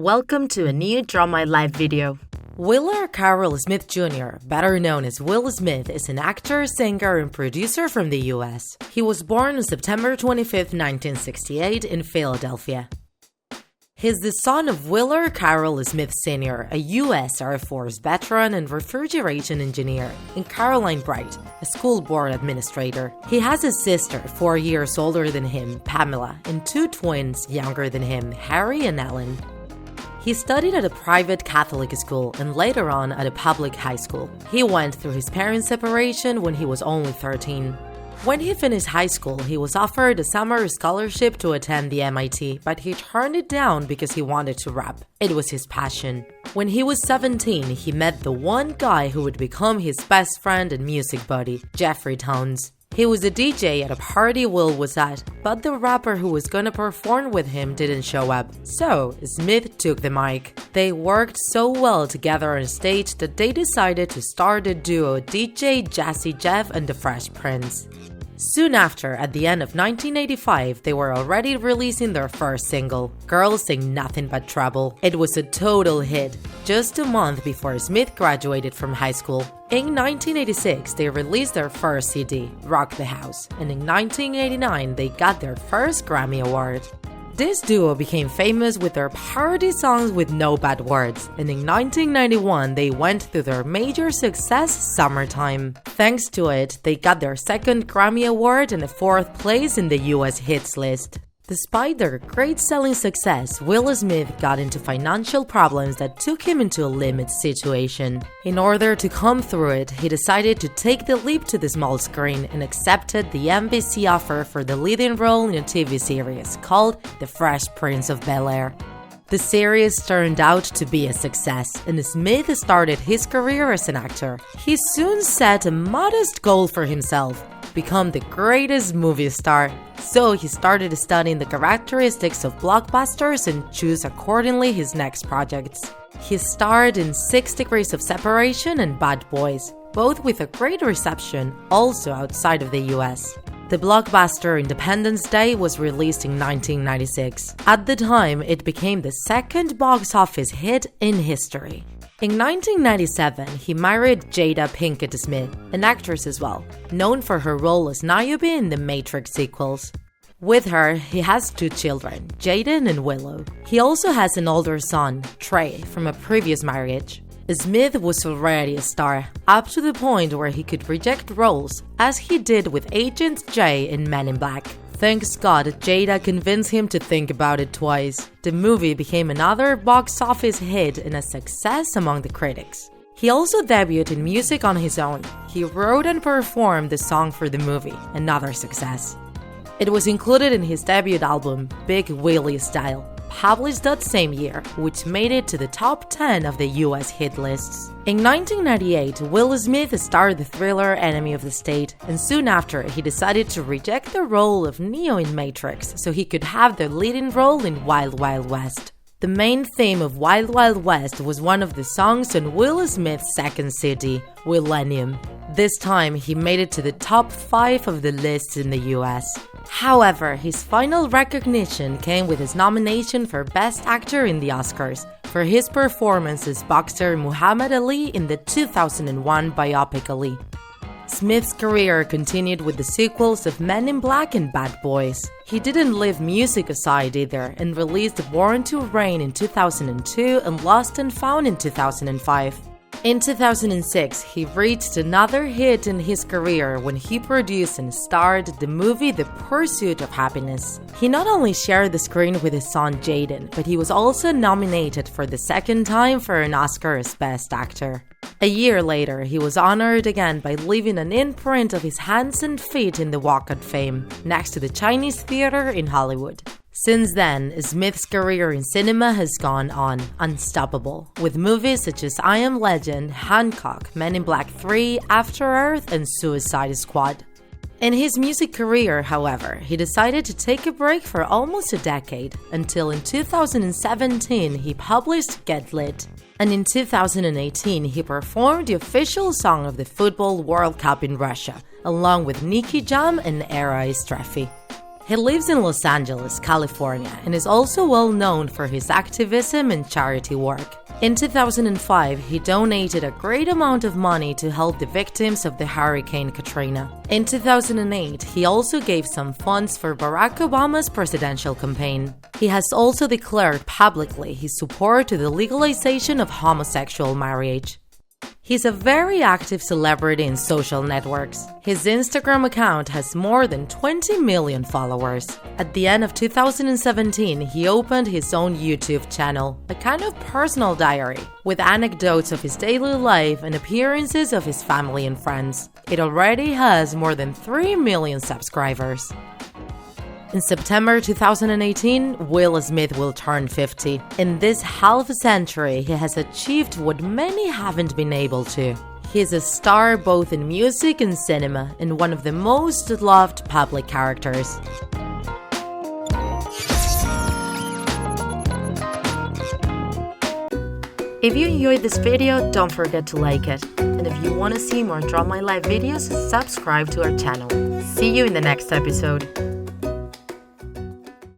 Welcome to a new Draw My Life video. Willa Carroll Smith Jr., better known as Will Smith, is an actor, singer, and producer from the US. He was born on September 25, 1968 in Philadelphia. He's the son of Willa Carroll Smith Sr., a U.S. Air Force veteran and refrigeration engineer, and Caroline Bright, a school board administrator. He has a sister 4 years older than him, Pamela, and two twins younger than him, Harry and Ellen. He studied at a private Catholic school and later on at a public high school. He went through his parents' separation when he was only 13. When he finished high school, he was offered a summer scholarship to attend the MIT, but he turned it down because he wanted to rap. It was his passion. When he was 17, he met the one guy who would become his best friend and music buddy, Jeffrey Towns. He was a DJ at a party Will was at, but the rapper who was gonna perform with him didn't show up, so Smith took the mic. They worked so well together on stage that they decided to start a duo, DJ Jazzy Jeff and the Fresh Prince. Soon after, at the end of 1985, they were already releasing their first single, Girls Ain't Nothing But Trouble. It was a total hit, just a month before Smith graduated from high school. In 1986, they released their first CD, Rock the House, and in 1989, they got their first Grammy Award. This duo became famous with their parody songs with no bad words, and in 1991 they went through their major success, Summertime. Thanks to it, they got their second Grammy Award and a fourth place in the US hits list. Despite their great selling success, Will Smith got into financial problems that took him into a limit situation. In order to come through it, he decided to take the leap to the small screen and accepted the NBC offer for the leading role in a TV series called The Fresh Prince of Bel-Air. The series turned out to be a success, and Smith started his career as an actor. He soon set a modest goal for himself: become the greatest movie star. So he started studying the characteristics of blockbusters and chose accordingly his next projects. He starred in 6 Degrees of Separation and Bad Boys, both with a great reception, also outside of the US. The blockbuster Independence Day was released in 1996. At the time, it became the second box office hit in history. In 1997, he married Jada Pinkett Smith, an actress as well, known for her role as Niobe in the Matrix sequels. With her, he has 2 children, Jaden and Willow. He also has an older son, Trey, from a previous marriage. Smith was already a star, up to the point where he could reject roles, as he did with Agent J in Men in Black. Thanks God, Jada convinced him to think about it twice. The movie became another box office hit and a success among the critics. He also debuted in music on his own. He wrote and performed the song for the movie, another success. It was included in his debut album, Big Willie Style, published that same year, which made it to the top 10 of the US hit lists. In 1998, Will Smith starred the thriller Enemy of the State, and soon after, he decided to reject the role of Neo in Matrix so he could have the leading role in Wild Wild West. The main theme of Wild Wild West was one of the songs on Will Smith's second CD, Willennium. This time, he made it to the top 5 of the lists in the US. However, his final recognition came with his nomination for Best Actor in the Oscars for his performance as boxer Muhammad Ali in the 2001 biopic Ali. Smith's career continued with the sequels of Men in Black and Bad Boys. He didn't leave music aside either and released Born to Reign in 2002 and Lost and Found in 2005. In 2006, he reached another hit in his career when he produced and starred the movie The Pursuit of Happiness. He not only shared the screen with his son Jaden, but he was also nominated for the second time for an Oscar as Best Actor. A year later, he was honored again by leaving an imprint of his hands and feet in the Walk of Fame, next to the Chinese Theater in Hollywood. Since then, Smith's career in cinema has gone on, unstoppable, with movies such as I Am Legend, Hancock, Men in Black 3, After Earth, and Suicide Squad. In his music career, however, he decided to take a break for almost a decade, until in 2017 he published Get Lit. And in 2018 he performed the official song of the Football World Cup in Russia, along with Nicky Jam and Era Istrefi. He lives in Los Angeles, California, and is also well known for his activism and charity work. In 2005, he donated a great amount of money to help the victims of the Hurricane Katrina. In 2008, he also gave some funds for Barack Obama's presidential campaign. He has also declared publicly his support to the legalization of homosexual marriage. He's a very active celebrity in social networks. His Instagram account has more than 20 million followers. At the end of 2017, he opened his own YouTube channel, a kind of personal diary, with anecdotes of his daily life and appearances of his family and friends. It already has more than 3 million subscribers. In September 2018, Will Smith will turn 50. In this half a century, he has achieved what many haven't been able to. He is a star both in music and cinema, and one of the most loved public characters. If you enjoyed this video, don't forget to like it. And if you want to see more Draw My Life videos, subscribe to our channel. See you in the next episode.